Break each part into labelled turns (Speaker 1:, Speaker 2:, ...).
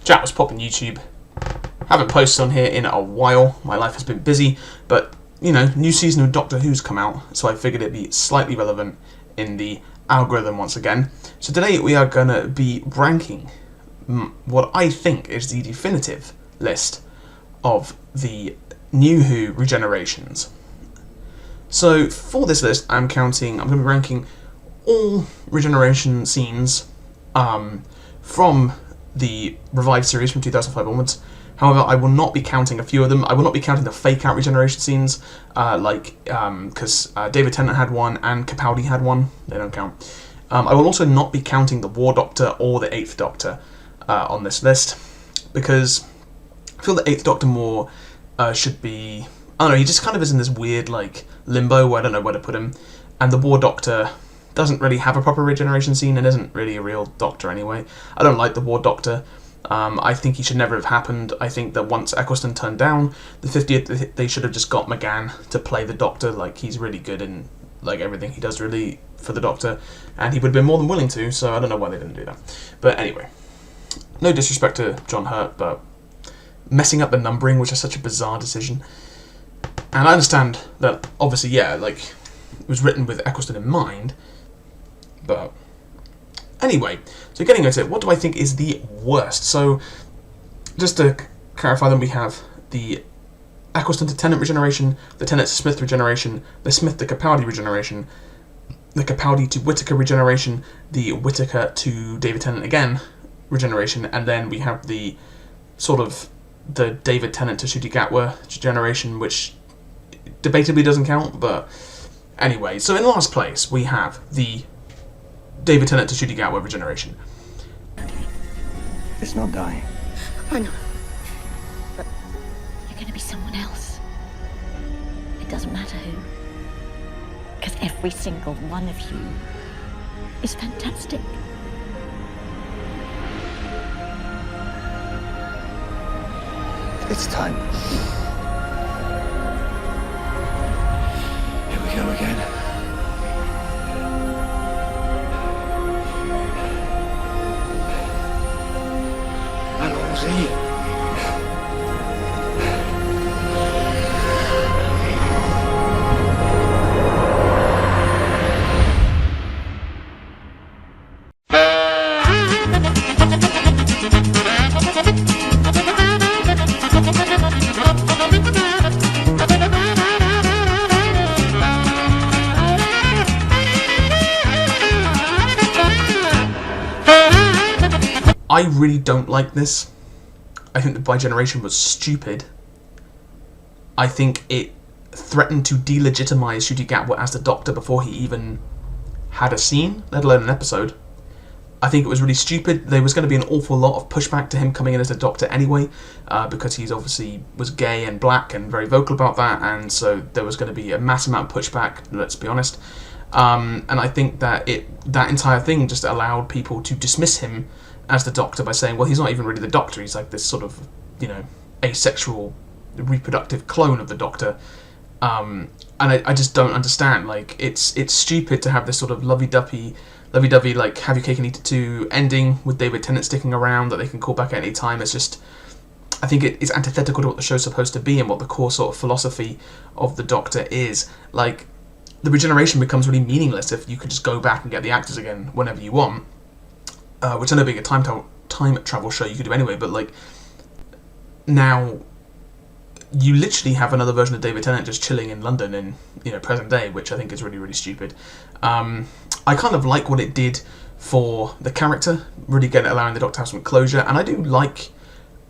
Speaker 1: Chat was popping YouTube. Haven't posted on here in a while. My life has been busy, but you know, new season of Doctor Who's come out, so I figured it'd be slightly relevant in the algorithm once again. So today we are gonna be ranking what I think is the definitive list of the New Who regenerations. So for this list, I'm going to be ranking all regeneration scenes from the revived series from 2005 onwards. However, I will not be counting a few of them. I will not be counting the fake-out regeneration scenes, because David Tennant had one and Capaldi had one. They don't count. I will also not be counting the War Doctor or the Eighth Doctor on this list, because I feel the Eighth Doctor more should be... I don't know, he just kind of is in this weird limbo where I don't know where to put him. And the War Doctor doesn't really have a proper regeneration scene and isn't really a real Doctor anyway. I don't like the War Doctor. I think he should never have happened. I think that once Eccleston turned down the 50th, they should have just got McGann to play the Doctor. He's really good in everything he does really for the Doctor, and he would have been more than willing to, so I don't know why they didn't do that. But anyway, no disrespect to John Hurt, but messing up the numbering was just such a bizarre decision. And I understand that, obviously, yeah, it was written with Eccleston in mind, but... Anyway, so getting into it, what do I think is the worst? So, just to clarify them, we have the Eccleston to Tennant regeneration, the Tennant to Smith regeneration, the Smith to Capaldi regeneration, the Capaldi to Whittaker regeneration, the Whittaker to David Tennant again regeneration, and then we have the the David Tennant to Ncuti Gatwa regeneration, which debatably doesn't count, but anyway. So in last place, we have the David Tennant to Ncuti Gatwa regeneration.
Speaker 2: It's not dying.
Speaker 3: I know. But you're going to be someone else. It doesn't matter who. Because every single one of you is fantastic.
Speaker 2: It's time. Here we go again.
Speaker 1: I really don't like this. I think the Bi-Generation was stupid. I think it threatened to delegitimize Ncuti Gatwa as the Doctor before he even had a scene, let alone an episode. I think it was really stupid. There was going to be an awful lot of pushback to him coming in as a Doctor anyway, because he's obviously was gay and black and very vocal about that, and so there was going to be a massive amount of pushback, let's be honest. And I think that that entire thing just allowed people to dismiss him as the Doctor by saying, well, he's not even really the Doctor, he's like this sort of, asexual reproductive clone of the Doctor. And I just don't understand. It's stupid to have this sort of lovey-dovey, have your cake and eat it too ending with David Tennant sticking around that they can call back at any time. It's just, I think it is antithetical to what the show's supposed to be and what the core sort of philosophy of the Doctor is. The regeneration becomes really meaningless if you could just go back and get the actors again whenever you want. Which I know being a time travel show you could do anyway, but now you literally have another version of David Tennant just chilling in London in present day, which I think is really, really stupid. I kind of like what it did for the character, really allowing the Doctor to have some closure, and I do like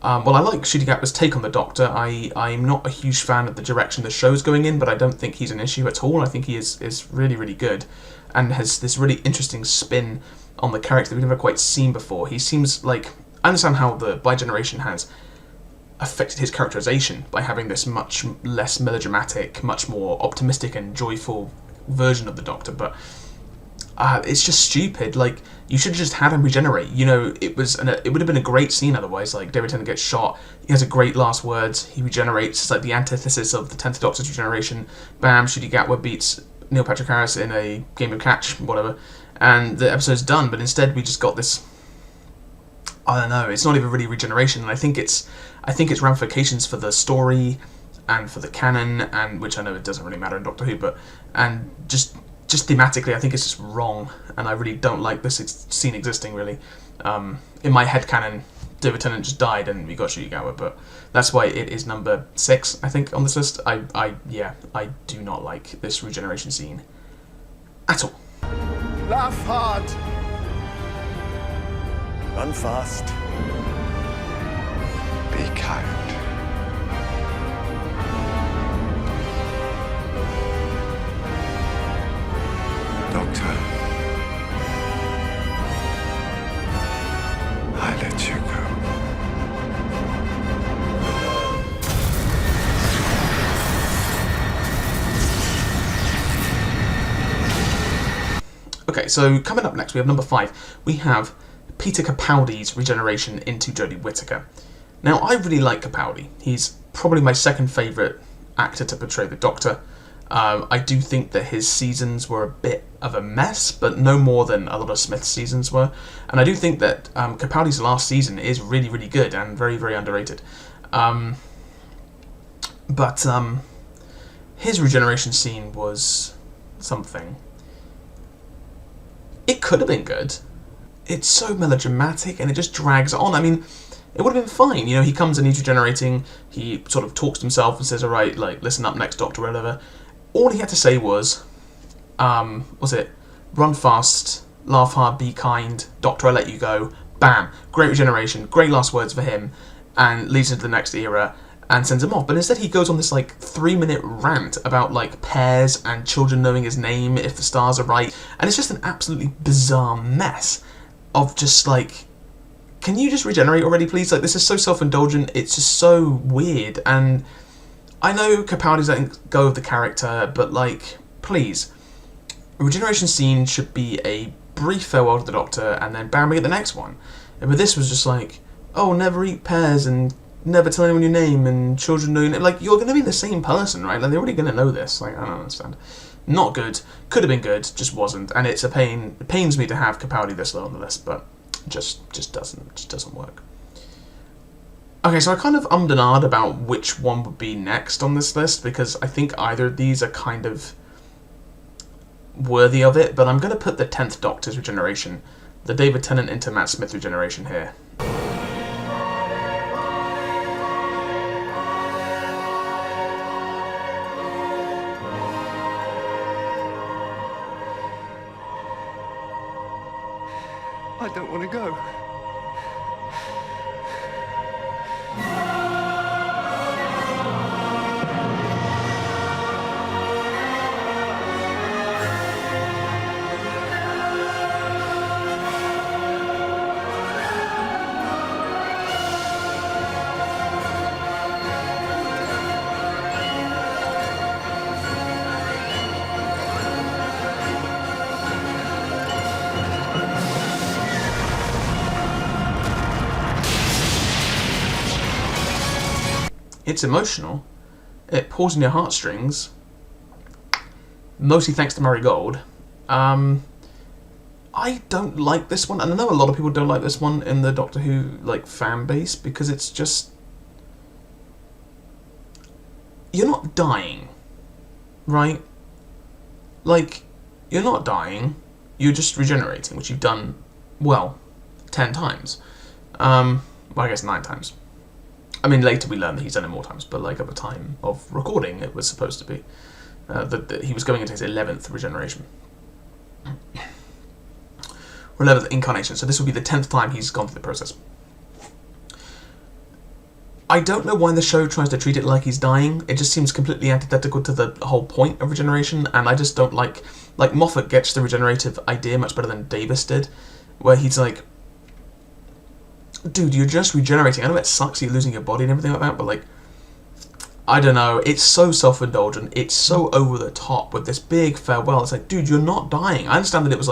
Speaker 1: I like Ncuti Gatwa's take on the Doctor. I'm not a huge fan of the direction the show's going in, but I don't think he's an issue at all. I think he is really, really good and has this really interesting spin on the character that we've never quite seen before. He seems I understand how the Bi-Generation has affected his characterization by having this much less melodramatic, much more optimistic and joyful version of the Doctor, but it's just stupid. You should have just had him regenerate. It would have been a great scene otherwise. David Tennant gets shot, he has a great last words, he regenerates. It's the antithesis of the 10th Doctor's regeneration. Bam, Ncuti Gatwa beats Neil Patrick Harris in a game of catch, whatever, and the episode's done. But instead we just got this I don't know. It's not even really regeneration, and I think it's ramifications for the story and for the canon, and which I know it doesn't really matter in Doctor Who, but and just thematically, I think it's just wrong, and I really don't like this scene existing. Really, in my head canon, David Tennant just died, and we got Shigegawa, but that's why it is number 6, I think, on this list. I do not like this regeneration scene at all.
Speaker 2: Laugh hard. Run fast. Be kind. Doctor, I let you go.
Speaker 1: Okay, so coming up next, we have number 5. We have Peter Capaldi's regeneration into Jodie Whittaker. Now, I really like Capaldi. He's probably my second favourite actor to portray the Doctor. I do think that his seasons were a bit of a mess, but no more than a lot of Smith's seasons were. And I do think that Capaldi's last season is really, really good and very, very underrated. But his regeneration scene was something. It could have been good. It's so melodramatic and it just drags on. I mean, it would have been fine. You know, he comes and he's regenerating. He sort of talks to himself and says, all right, like, listen up, next Doctor, whatever. All he had to say was run fast, laugh hard, be kind, Doctor, I let you go. Bam. Great regeneration. Great last words for him. And leads into the next era and sends him off. But instead he goes on this, like, 3-minute rant about, like, pairs and children knowing his name if the stars are right. And it's just an absolutely bizarre mess of just, like, can you just regenerate already, please? Like, this is so self-indulgent. It's just so weird. And I know Capaldi's letting go of the character, but, like, please. A regeneration scene should be a brief farewell to the Doctor, and then bam, we get the next one. But this was just like, oh, never eat pears, and never tell anyone your name, and children know your name. Like, you're going to be the same person, right? Like, they're already going to know this. Like, I don't understand. Not good. Could have been good, just wasn't. And it's a pain. It pains me to have Capaldi this low on the list, but just doesn't work. Okay, so I kind of ummed and ahed about which one would be next on this list, because I think either of these are kind of worthy of it, but I'm going to put the 10th Doctor's regeneration, the David Tennant into Matt Smith regeneration here.
Speaker 2: I don't want to go.
Speaker 1: It's emotional. It pulls on your heartstrings. Mostly thanks to Murray Gold. I don't like this one, and I know a lot of people don't like this one in the Doctor Who fan base, because it's just, you're not dying, right? Like, you're not dying. You're just regenerating, which you've done 10 times. Well, I guess 9 times. I mean, later we learned that he's done it more times, but at the time of recording, it was supposed to be that he was going into his 11th regeneration. Or 11th incarnation, so this will be the 10th time he's gone through the process. I don't know why the show tries to treat it like he's dying. It just seems completely antithetical to the whole point of regeneration, and I just don't like Moffat gets the regenerative idea much better than Davis did, where he's like, dude, you're just regenerating. I know it sucks you're losing your body and everything like that, but I don't know, it's so self-indulgent, it's so over the top with this big farewell. It's like, dude, you're not dying. I understand that it was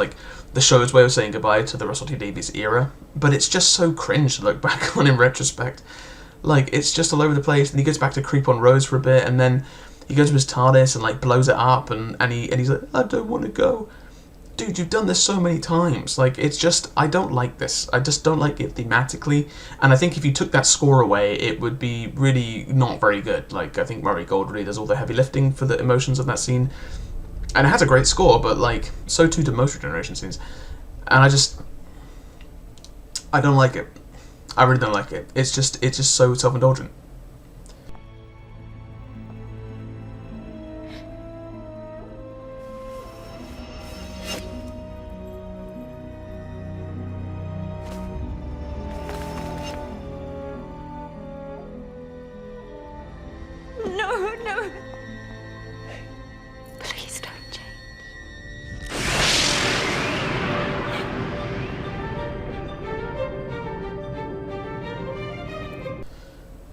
Speaker 1: the show's way of saying goodbye to the Russell T Davies era, but it's just so cringe to look back on in retrospect. It's just all over the place, and he goes back to creep on Rose for a bit, and then he goes to his TARDIS and blows it up, and he's like, I don't want to go. dude, you've done this so many times. Like, it's just, I don't like this. I just don't like it thematically. And I think if you took that score away, it would be really not very good. Like, I think Murray Gold really does all the heavy lifting for the emotions of that scene. And it has a great score, but, like, so too do most regeneration scenes. And I don't like it. I really don't like it. It's just so self-indulgent.
Speaker 3: No. Please don't change.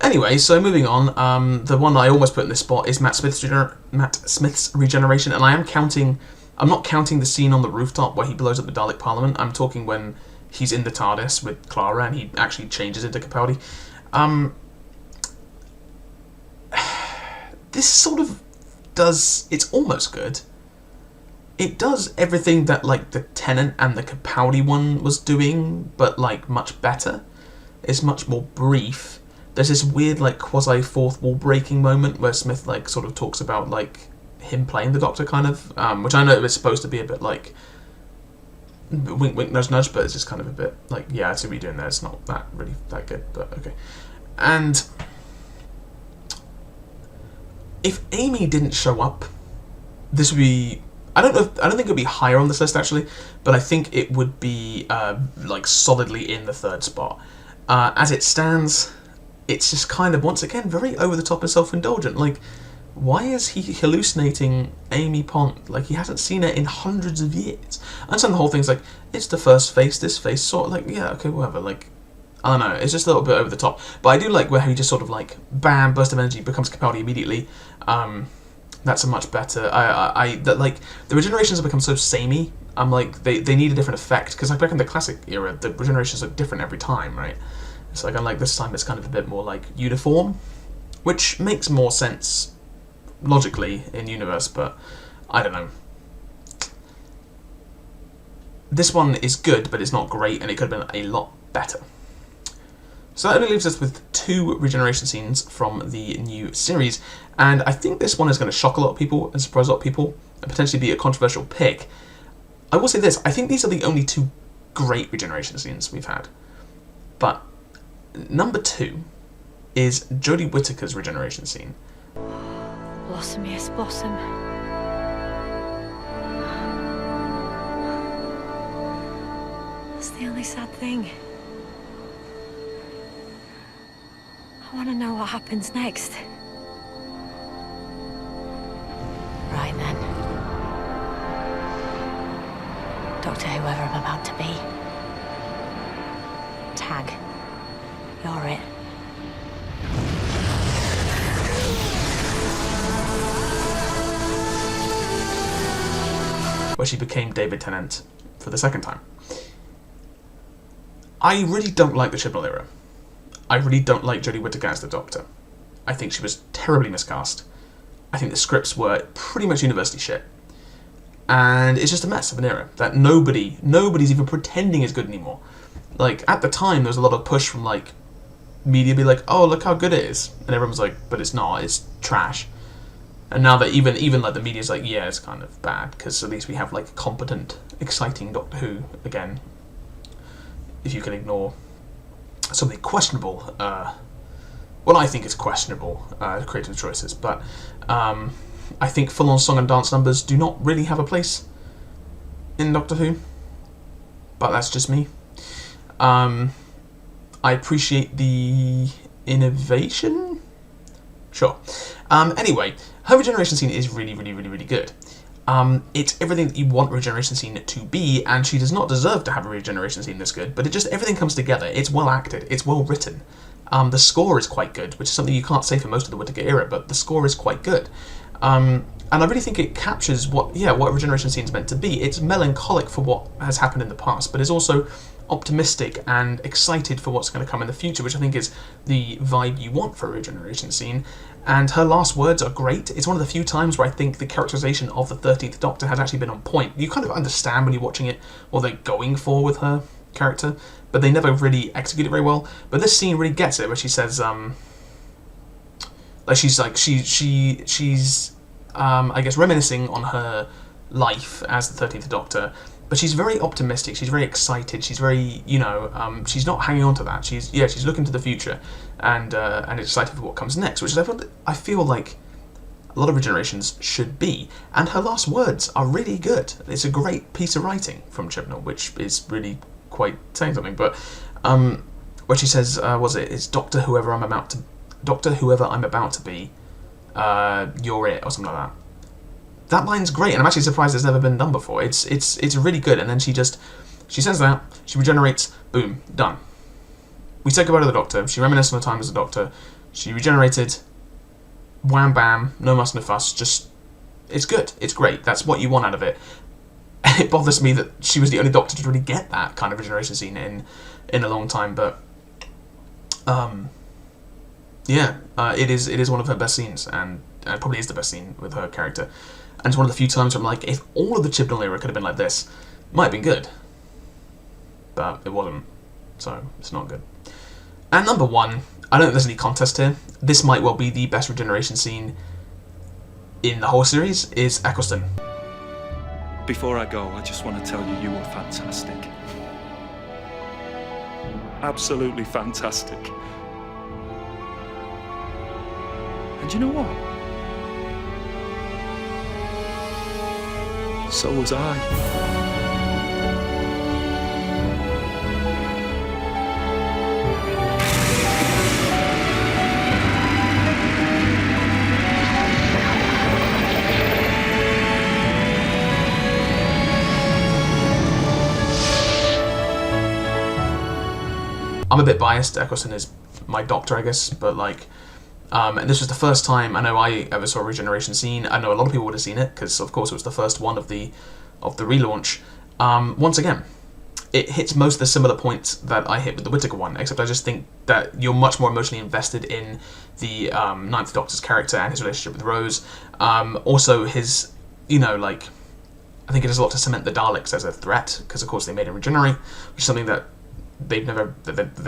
Speaker 1: Anyway, so moving on, the one that I almost put in this spot is Matt Smith's regeneration, and I'm not counting the scene on the rooftop where he blows up the Dalek Parliament. I'm talking when he's in the TARDIS with Clara and he actually changes into Capaldi. This sort of does, it's almost good. It does everything that, like, the Tennant and the Capaldi one was doing, but, like, much better. It's much more brief. There's this weird, like, quasi-fourth wall breaking moment where Smith, like, sort of talks about, like, him playing the Doctor, kind of, which I know is supposed to be a bit, like, wink, wink, nudge, nudge, but it's just kind of a bit, like, yeah, I see what you're doing there. It's not that really that good, but okay. And if Amy didn't show up, this would be, I don't think it would be higher on this list actually, but I think it would be like solidly in the third spot. As it stands, it's just kind of, once again, very over the top and self-indulgent. Like, why is he hallucinating Amy Pond? Like, he hasn't seen her in hundreds of years. I understand the whole thing's like, it's the first face, this face, sort of like, yeah, okay, whatever, like, I don't know, it's just a little bit over the top. But I do like where he just sort of like, bam, burst of energy, becomes Capaldi immediately. That's a much better, that like, the regenerations have become so samey. I'm like, they need a different effect, because like back in the classic era, the regenerations look different every time, right? It's like, unlike this time, it's kind of a bit more like uniform, which makes more sense logically in universe, but I don't know. This one is good, but it's not great, and it could have been a lot better. So that only leaves us with 2 regeneration scenes from the new series, and I think this one is going to shock a lot of people and surprise a lot of people, and potentially be a controversial pick. I will say this, I think these are the only 2 great regeneration scenes we've had. But number 2 is Jodie Whittaker's regeneration scene.
Speaker 3: Blossomiest blossom. That's the only sad thing. I want to know what happens next. Right then. Doctor whoever I'm about to be. Tag. You're it.
Speaker 1: Where she became David Tennant for the second time. I really don't like the Chibnall era. I really don't like Jodie Whittaker as the Doctor. I think she was terribly miscast. I think the scripts were pretty much university shit. And it's just a mess of an era that nobody's even pretending is good anymore. Like, at the time, there was a lot of push from, like, media be like, oh, look how good it is. And everyone's like, but it's not, it's trash. And now that even like, the media's like, yeah, it's kind of bad, because at least we have, like, competent, exciting Doctor Who, again. If you can ignore something questionable, well, I think it's questionable creative choices, but I think full-on song and dance numbers do not really have a place in Doctor Who, but that's just me. I appreciate the innovation? Sure. Anyway, her regeneration scene is really, really, really, really good. It's everything that you want a regeneration scene to be, and she does not deserve to have a regeneration scene this good, but it just, everything comes together. It's well acted, it's well written. The score is quite good, which is something you can't say for most of the Whittaker era, but the score is quite good. And I really think it captures what a regeneration scene is meant to be. It's melancholic for what has happened in the past, but it's also optimistic and excited for what's going to come in the future, which I think is the vibe you want for a regeneration scene. And her last words are great. It's one of the few times where I think the characterization of the 13th Doctor has actually been on point. You kind of understand when you're watching it what they're going for with her character, but they never really execute it very well. But this scene really gets it, where she says, she's I guess reminiscing on her life as the 13th Doctor, but she's very optimistic, she's very excited, she's very, she's not hanging on to that. She's looking to the future and excited for what comes next, which is I feel like a lot of regenerations should be. And her last words are really good. It's a great piece of writing from Chibnall, which is really quite saying something. But where she says, it's Doctor whoever I'm about to be, you're it, or something like that. That line's great, and I'm actually surprised it's never been done before. It's really good. And then she says that, she regenerates, boom, done. We say goodbye to the Doctor. She reminisces on the time as a Doctor. She regenerated, wham bam, no muss no fuss. Just, it's good. It's great. That's what you want out of it. And it bothers me that she was the only Doctor to really get that kind of regeneration scene in a long time. But it is one of her best scenes, and probably is the best scene with her character. And it's one of the few times where I'm like, if all of the Chibnall era could have been like this, it might have been good. But it wasn't, so it's not good. And number one, I don't think there's any contest here. This might well be the best regeneration scene in the whole series, is Eccleston.
Speaker 4: Before I go, I just want to tell you were fantastic. Absolutely fantastic. And you know what? So was I.
Speaker 1: I'm a bit biased. Eccleston is my Doctor, I guess, but and this was the first time I know I ever saw a regeneration scene. I know a lot of people would have seen it because, of course, it was the first one of the relaunch. Once again, it hits most of the similar points that I hit with the Whittaker one, except I just think that you're much more emotionally invested in the Ninth Doctor's character and his relationship with Rose. Also, his, I think it does a lot to cement the Daleks as a threat because, of course, they made him regenerate, which is something that they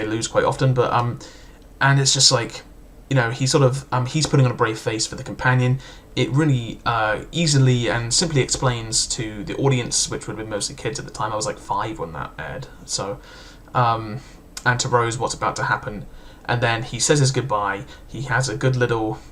Speaker 1: lose quite often. But and it's just he's he's putting on a brave face for the companion. It really easily and simply explains to the audience, which would have been mostly kids at the time. I was 5 when that aired. So, and to Rose, what's about to happen. And then he says his goodbye. He has a good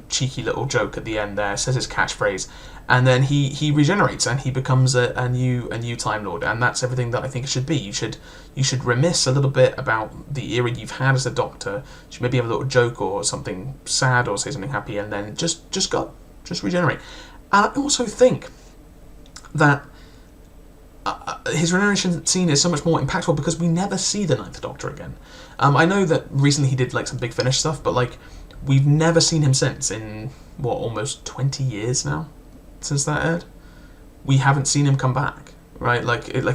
Speaker 1: cheeky little joke at the end there. Says his catchphrase, and then he regenerates and he becomes a new Time Lord. And that's everything that I think it should be. You should reminisce a little bit about the era you've had as a Doctor. You should maybe have a little joke or something sad or say something happy, and then just regenerate. And I also think that his regeneration scene is so much more impactful because we never see the Ninth Doctor again. I know that recently he did some Big Finish stuff, but we've never seen him since in almost 20 years now since that aired. We haven't seen him come back, right?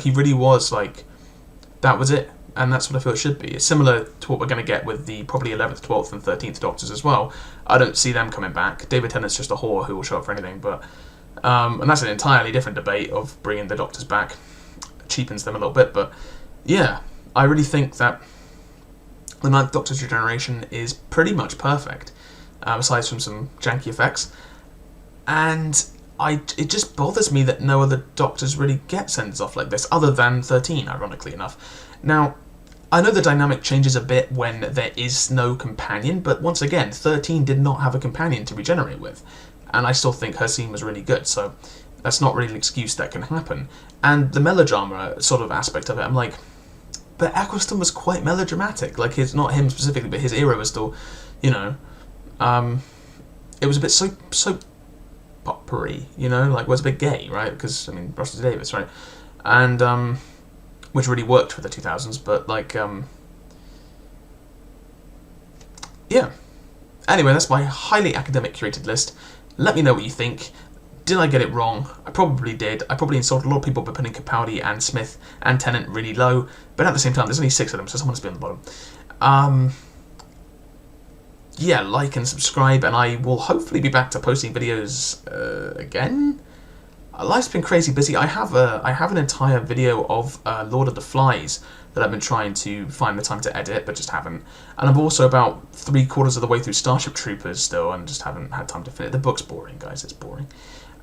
Speaker 1: He really was that was it, and that's what I feel it should be. It's similar to what we're going to get with the probably 11th, 12th, and 13th Doctors as well. I don't see them coming back. David Tennant's just a whore who will show up for anything, but and that's an entirely different debate of bringing the Doctors back. Cheapens them a little bit, but yeah, I really think that the Ninth Doctor's regeneration is pretty much perfect, aside from some janky effects. And it just bothers me that no other Doctors really get sends off like this, other than 13, ironically enough. Now, I know the dynamic changes a bit when there is no companion, but once again, 13 did not have a companion to regenerate with, and I still think her scene was really good, so that's not really an excuse that can happen. And the melodrama sort of aspect of it, I'm but Eccleston was quite melodramatic. Not him specifically, but his era was still, it was a bit soap opera-y, was a bit gay, right? Because, Russell T Davies, right? And, which really worked for the 2000s, but, yeah. Anyway, that's my highly academic curated list. Let me know what you think. Did I get it wrong? I probably did. I probably insulted a lot of people by putting Capaldi and Smith and Tennant really low, but at the same time, there's only 6 of them, so someone has to be on the bottom. Yeah, like and subscribe, and I will hopefully be back to posting videos again. Life's been crazy busy. I have an entire video of Lord of the Flies that I've been trying to find the time to edit, but just haven't. And I'm also about 3/4 of the way through Starship Troopers still, and just haven't had time to finish. The book's boring, guys. It's boring.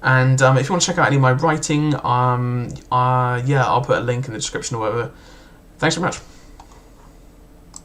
Speaker 1: And if you want to check out any of my writing, yeah, I'll put a link in the description or whatever. Thanks very much.